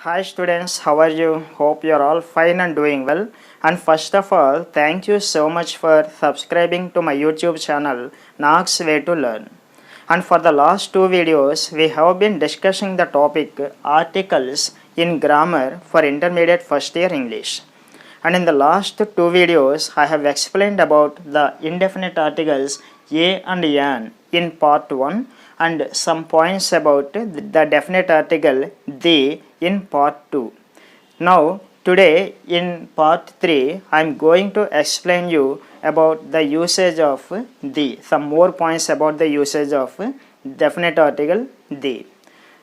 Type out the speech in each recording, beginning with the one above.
Hi students, how are you? Hope you are all fine and doing well. And first of all, thank you so much for subscribing to my YouTube channel, Knox Way to Learn. And for the last two videos, we have been discussing the topic articles in grammar for intermediate first year English. And in the last two videos, I have explained about the indefinite articles a and an in part 1 and some points about the definite article the in part 2. Now, today in part 3, I am going to explain you about the usage of the, some more points about the usage of definite article the.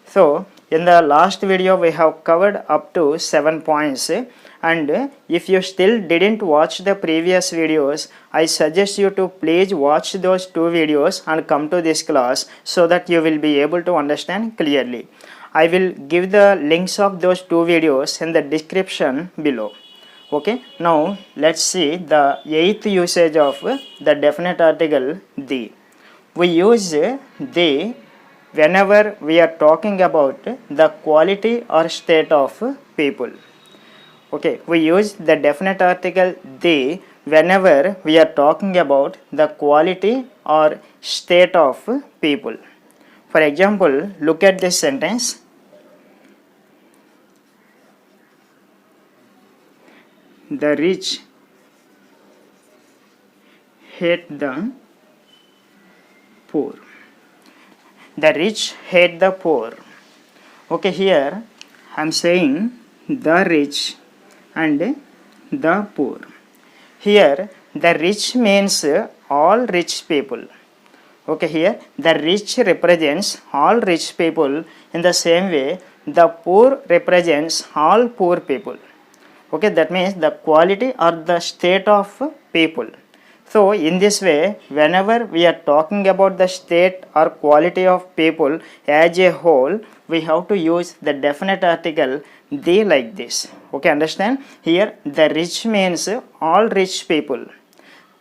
So, in the last video we have covered up to 7 points, and if you still didn't watch the previous videos, I suggest you to please watch those two videos and come to this class so that you will be able to understand clearly. I will give the links of those two videos in the description below. Okay, now let's see the 8th usage of the definite article the. We use the whenever we are talking about the quality or state of people. Okay, we use the definite article the whenever we are talking about the quality or state of people. For example, look at this sentence. The rich hate the poor. The rich hate the poor. Okay, here I am saying the rich and the poor. Here the rich means all rich people. Okay, here the rich represents all rich people. In the same way, the poor represents all poor people. Okay, that means the quality or the state of people. So, in this way, whenever we are talking about the state or quality of people as a whole, we have to use the definite article the like this. Okay, understand? Here, the rich means all rich people.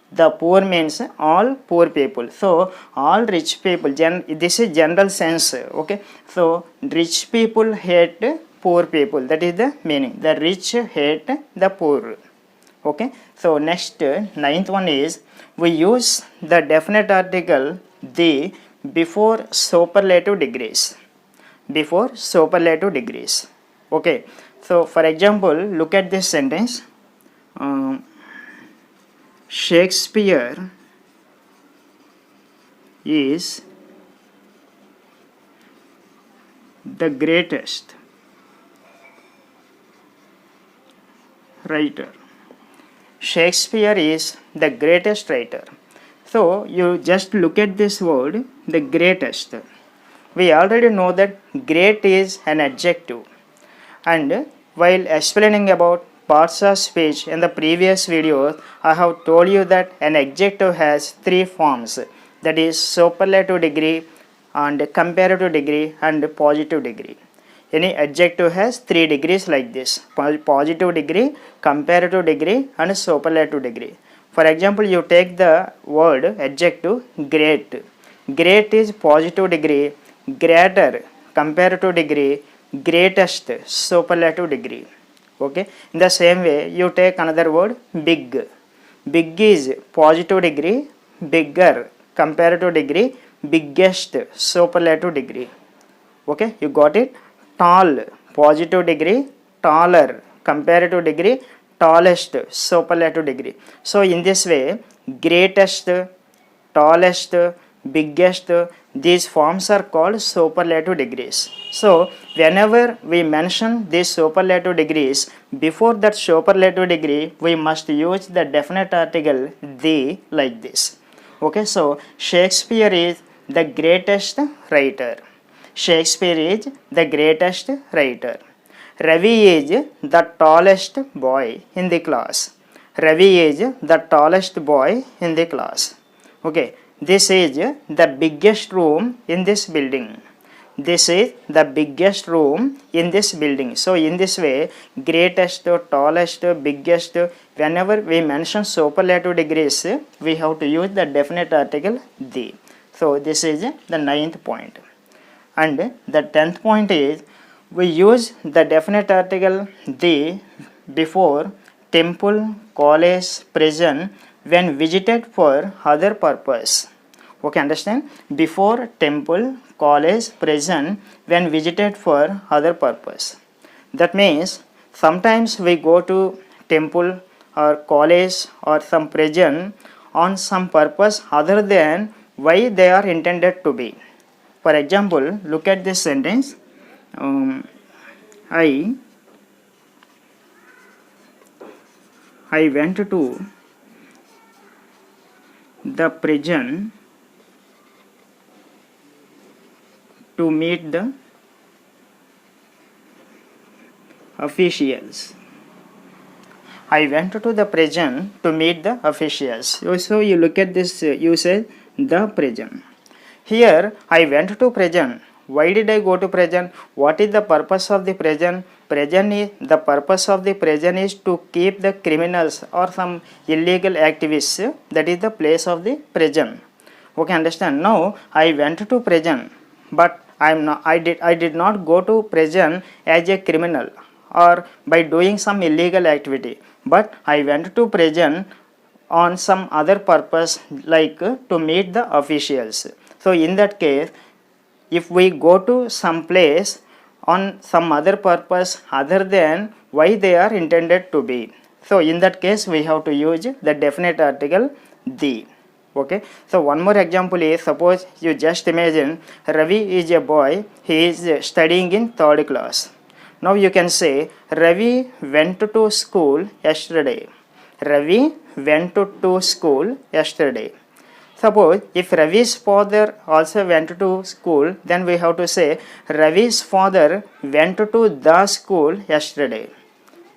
The poor means all poor people. So, all rich people, this is general sense. Okay, so rich people hate poor people. That is the meaning. The rich hate the poor. Okay, so next 9th one is we use the definite article the before superlative degrees. Before superlative degrees. Okay, so for example, look at this sentence. Shakespeare is the greatest writer. Shakespeare is the greatest writer. So, you just look at this word, the greatest. We already know that great is an adjective. And while explaining about parts of speech in the previous video, I have told you that an adjective has 3 forms. That is superlative degree and comparative degree and positive degree. Any adjective has 3 degrees like this: positive degree, comparative degree and superlative degree. For example, you take the word adjective great. Great is positive degree, greater comparative degree, greatest superlative degree. Okay, in the same way you take another word big. Big is positive degree, bigger comparative degree, biggest superlative degree. Okay, you got it? Tall, positive degree, taller, comparative degree, tallest, superlative degree. So, in this way, greatest, tallest, biggest, these forms are called superlative degrees. So, whenever we mention these superlative degrees, before that superlative degree, we must use the definite article the like this. Okay, so Shakespeare is the greatest writer. Shakespeare is the greatest writer. Ravi is the tallest boy in the class. Ravi is the tallest boy in the class. Okay, this is the biggest room in this building. This is the biggest room in this building. So, in this way, greatest, tallest, biggest, whenever we mention superlative degrees, we have to use the definite article the. So, this is the 9th point. And the 10th point is We use the definite article the before temple, college, prison when visited for other purpose. Okay, understand? Before temple, college, prison when visited for other purpose. That means sometimes we go to temple or college or some prison on some purpose other than why they are intended to be. For example, look at this sentence. Um, I went to the prison to meet the officials. I went to the prison to meet the officials. So you look at this usage, the prison. Here I went to prison. Why did I go to prison? What is the purpose of the prison? The purpose of the prison is to keep the criminals or some illegal activists. That is the place of the prison. Okay, understand? Now I went to prison, but I did not go to prison as a criminal or by doing some illegal activity, but I went to prison on some other purpose, like to meet the officials. So in that case, if we go to some place on some other purpose other than why they are intended to be, so in that case we have to use the definite article the. Okay, so one more example is, suppose you just imagine Ravi is a boy, he is studying in 3rd class. Now you can say Ravi went to school yesterday. Ravi went to school yesterday. Suppose if Ravi's father also went to school, then we have to say Ravi's father went to the school yesterday.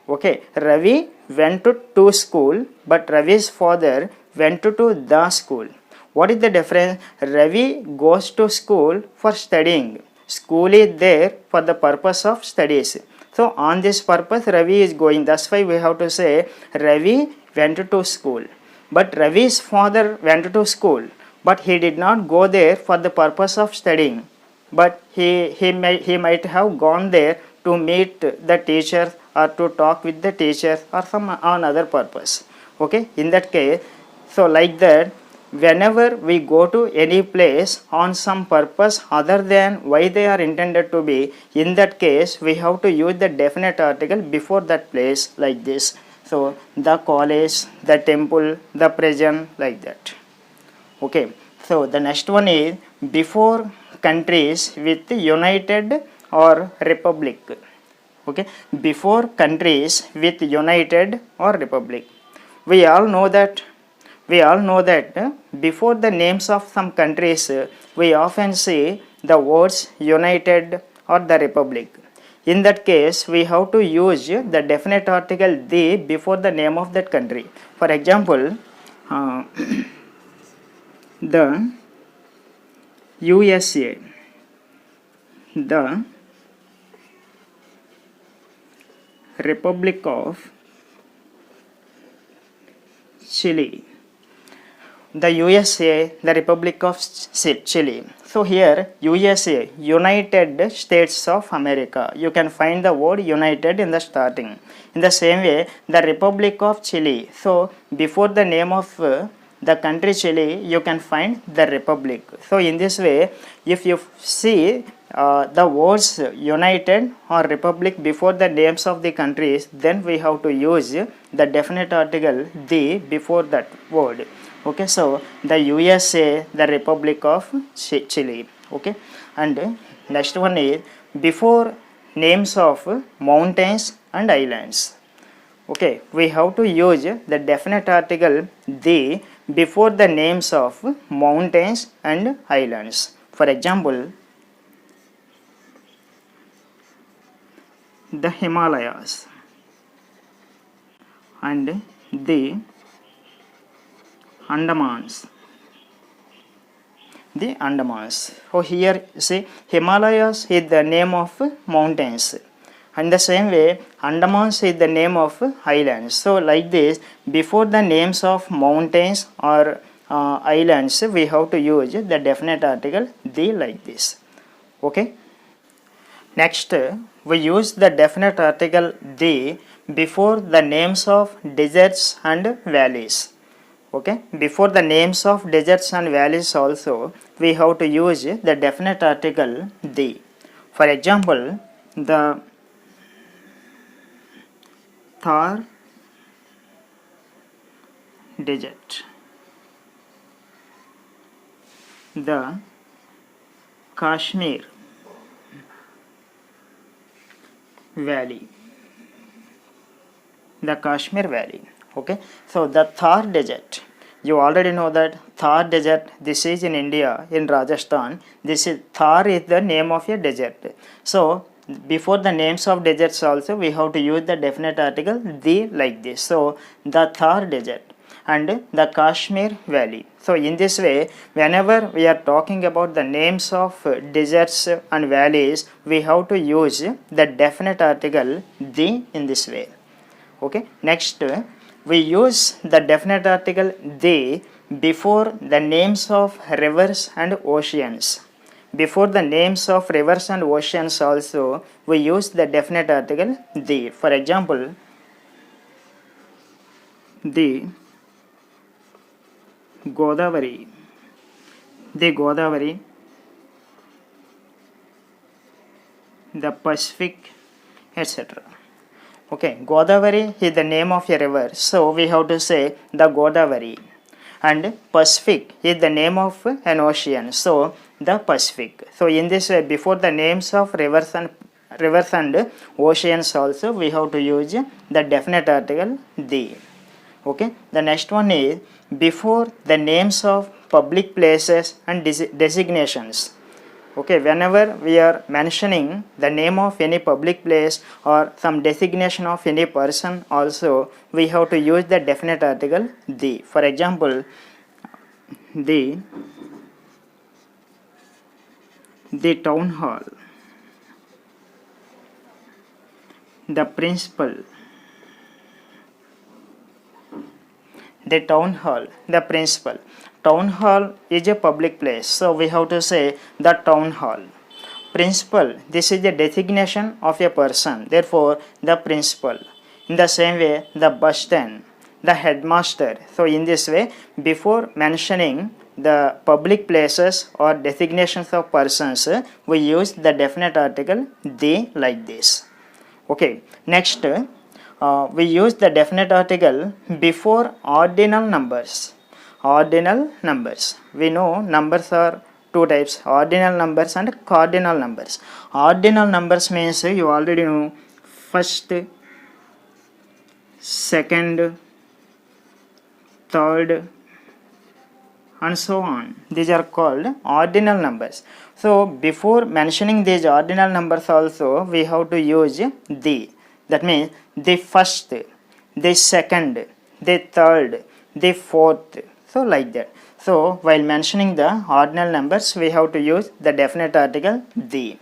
Okay, Ravi went to school, but Ravi's father went to the school. What is the difference? Ravi goes to school for studying. School is there for the purpose of studies. So on this purpose Ravi is going. That's why we have to say Ravi went to school. But Ravi's father went to school, but he did not go there for the purpose of studying. But he might have gone there to meet the teacher or to talk with the teacher or some on other purpose. Okay, in that case, so like that, whenever we go to any place on some purpose other than why they are intended to be, in that case we have to use the definite article before that place, like this. So the college, the temple, the prison, like that. Okay, so the next one is before countries with united or republic. Okay, before countries with united or republic. We all know that before the names of some countries we often see the words united or the republic. In that case we have to use the definite article the before the name of that country. For example, the USA, the Republic of Chile. The USA, the Republic of Chile. So here USA, United States of America. You can find the word United in the starting. In the same way, the Republic of Chile. So before the name of the country Chile, you can find the Republic. So in this way, if you see the words United or Republic before the names of the countries, then we have to use the definite article the before that word. Okay, so the USA, the Republic of Chile. Okay, and next one is before names of mountains and islands. Okay, we have to use the definite article the before the names of mountains and islands. For example, the Himalayas and the Andamans. The Andamans. So here see Himalayas is the name of mountains, and the same way Andamans is the name of islands. So like this, before the names of mountains or islands, we have to use the definite article the, like this. Okay. Next, we use the definite article the before the names of deserts and valleys. Okay, before the names of deserts and valleys also we have to use the definite article the. For example, the Thar desert, the Kashmir Valley, the Kashmir Valley. Okay, so the Thar desert, you already know that Thar desert, this is in India, in Rajasthan. This is Thar is the name of a desert. So before the names of deserts also we have to use the definite article the like this. So the Thar desert and the Kashmir Valley. So in this way, whenever we are talking about the names of deserts and valleys, we have to use the definite article the in this way. Okay, next we use the definite article the before the names of rivers and oceans. Before the names of rivers and oceans also we use the definite article the. For example, the Godavari, the Godavari, the Pacific, etc. Okay, Godavari is the name of a river, so we have to say the Godavari. And Pacific is the name of an ocean, so the Pacific. So in this way, before the names of rivers and oceans also we have to use the definite article the. Okay, the next one is before the names of public places and designations. Okay, whenever we are mentioning the name of any public place or some designation of any person also we have to use the definite article the. For example, the town hall, the principal, the town hall, the principal. Town hall is a public place, so we have to say the town hall. Principal, this is the designation of a person, therefore the principal. In the same way, the bus stand, the headmaster. So in this way, before mentioning the public places or designations of persons, we use the definite article the like this. Okay, next we use the definite article before ordinal numbers. Ordinal numbers. We know numbers are two types, ordinal numbers and cardinal numbers. Ordinal numbers means you already know first, second, third, and so on. These are called ordinal numbers. So before mentioning these ordinal numbers also we have to use the. That means the first, the second, the third, the fourth. So like that. So while mentioning the ordinal numbers we have to use the definite article the.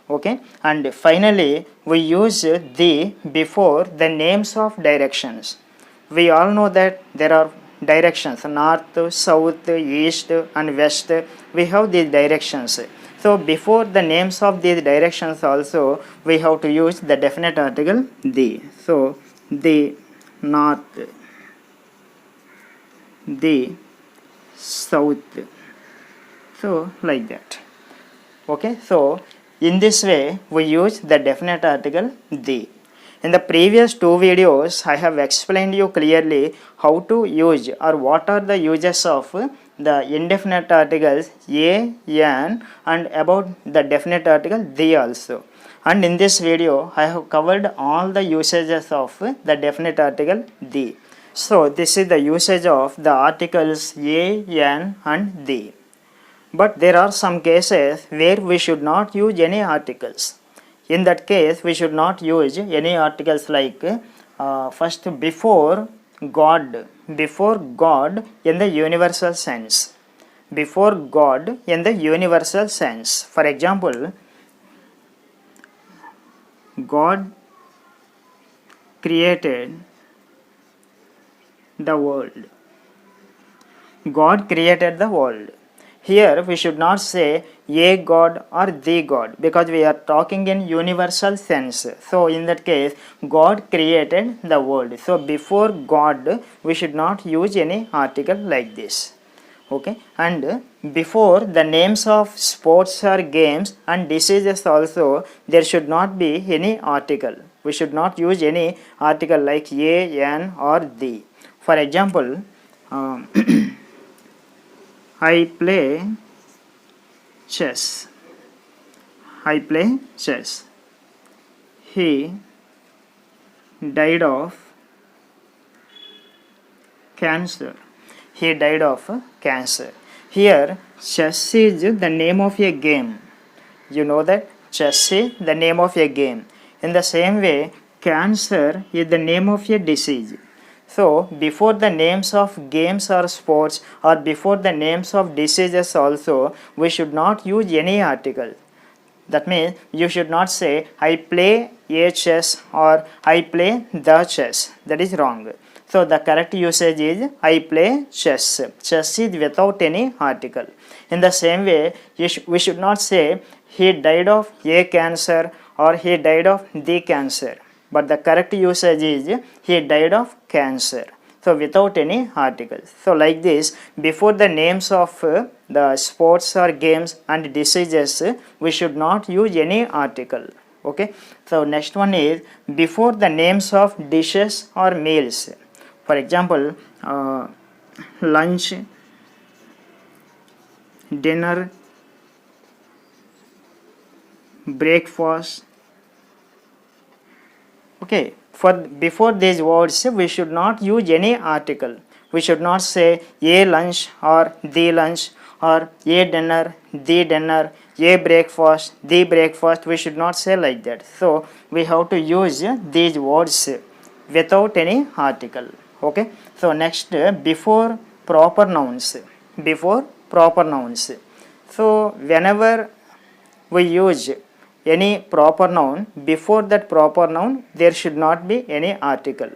Okay, and finally we use the before the names of directions. We all know that there are directions, north, south, east and west. We have these directions. So before the names of these directions also we have to use the definite article the. So the north, the south. So like that. Okay, so in this way we use the definite article the. In the previous two videos I have explained you clearly how to use or what are the uses of the indefinite articles a, an and about the definite article the also. And in this video I have covered all the usages of the definite article the. So this is the usage of the articles a, an and the. But there are some cases where we should not use any articles. In that case, we should not use any articles like first before God in the universal sense. Before God in the universal sense. For example, God created the world. God created the world. Here we should not say a God or the God, because we are talking in universal sense. So in that case, God created the world. So before God, we should not use any article like this. Okay, and before the names of sports or games and diseases also, there should not be any article. We should not use any article like a, an or the. For example, I play chess. I play chess. He died of cancer. He died of cancer. Here, chess is the name of a game. You know that chess is the name of a game. In the same way, cancer is the name of a disease. So, before the names of games or sports, or before the names of diseases also, we should not use any article. That means you should not say I play a chess or I play the chess. That is wrong. So the correct usage is I play chess. Chess is without any article. In the same way, we should not say he died of a cancer or he died of the cancer. But the correct usage is he died of cancer. So without any articles. So like this, before the names of the sports or games and diseases, we should not use any article. Okay. So next one is before the names of dishes or meals. For example, lunch, dinner, breakfast. Okay, for before these words we should not use any article. We should not say a lunch or the lunch or a dinner, the dinner, a breakfast, the breakfast. We should not say like that. So we have to use these words without any article. Okay. So next, before proper nouns. Before proper nouns. So whenever we use any proper noun, before that proper noun there should not be any article.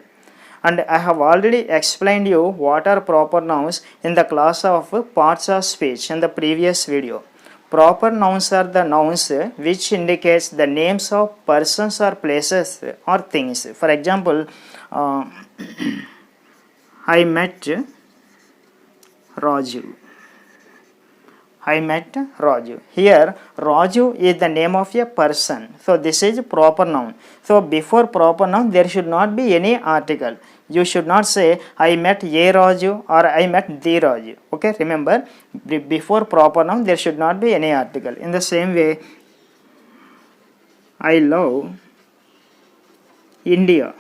And I have already explained you what are proper nouns in the class of parts of speech in the previous video. Proper nouns are the nouns which indicates the names of persons or places or things. For example, I met Raju. I met Raju. Here, Raju is the name of a person. So, this is proper noun. So, before proper noun, there should not be any article. You should not say, I met a Raju or I met the Raju. Okay, remember, before proper noun, there should not be any article. In the same way, I love India.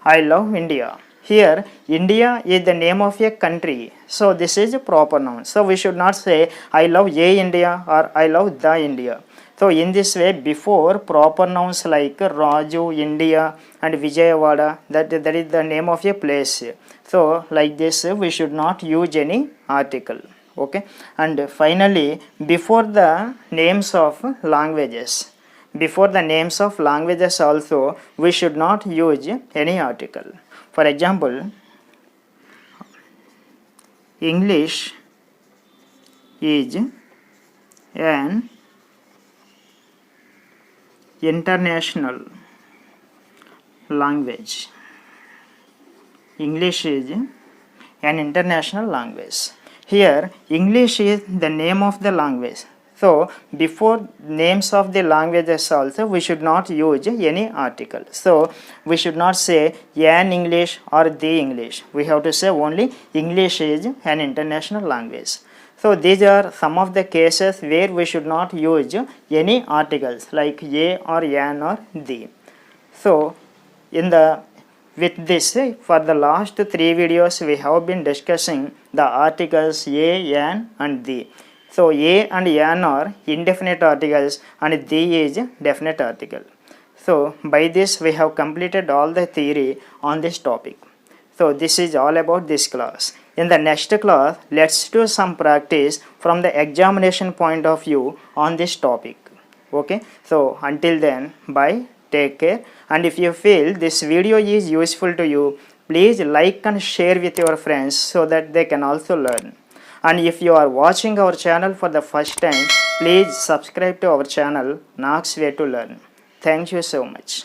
I love India. Here, India is the name of a country. So, this is a proper noun. So, we should not say, I love a India or I love the India. So, in this way, before proper nouns like Raju, India and Vijayawada, that is the name of a place. So, like this, we should not use any article. Okay. And finally, before the names of languages. Before the names of languages also, we should not use any article. For example, English is an international language. English is an international language. Here, English is the name of the language. So, before names of the languages also, we should not use any article. So, we should not say an English or the English. We have to say only English is an international language. So, these are some of the cases where we should not use any articles like a or an or the. So, with this, for the last 3 videos, we have been discussing the articles a, an and the. So, a and an are indefinite articles and the is definite article. So, by this we have completed all the theory on this topic. So, this is all about this class. In the next class, let's do some practice from the examination point of view on this topic. Okay. So, until then, bye, take care, and if you feel this video is useful to you, please like and share with your friends so that they can also learn. And if you are watching our channel for the first time, please subscribe to our channel Knox Way to Learn. Thank you so much.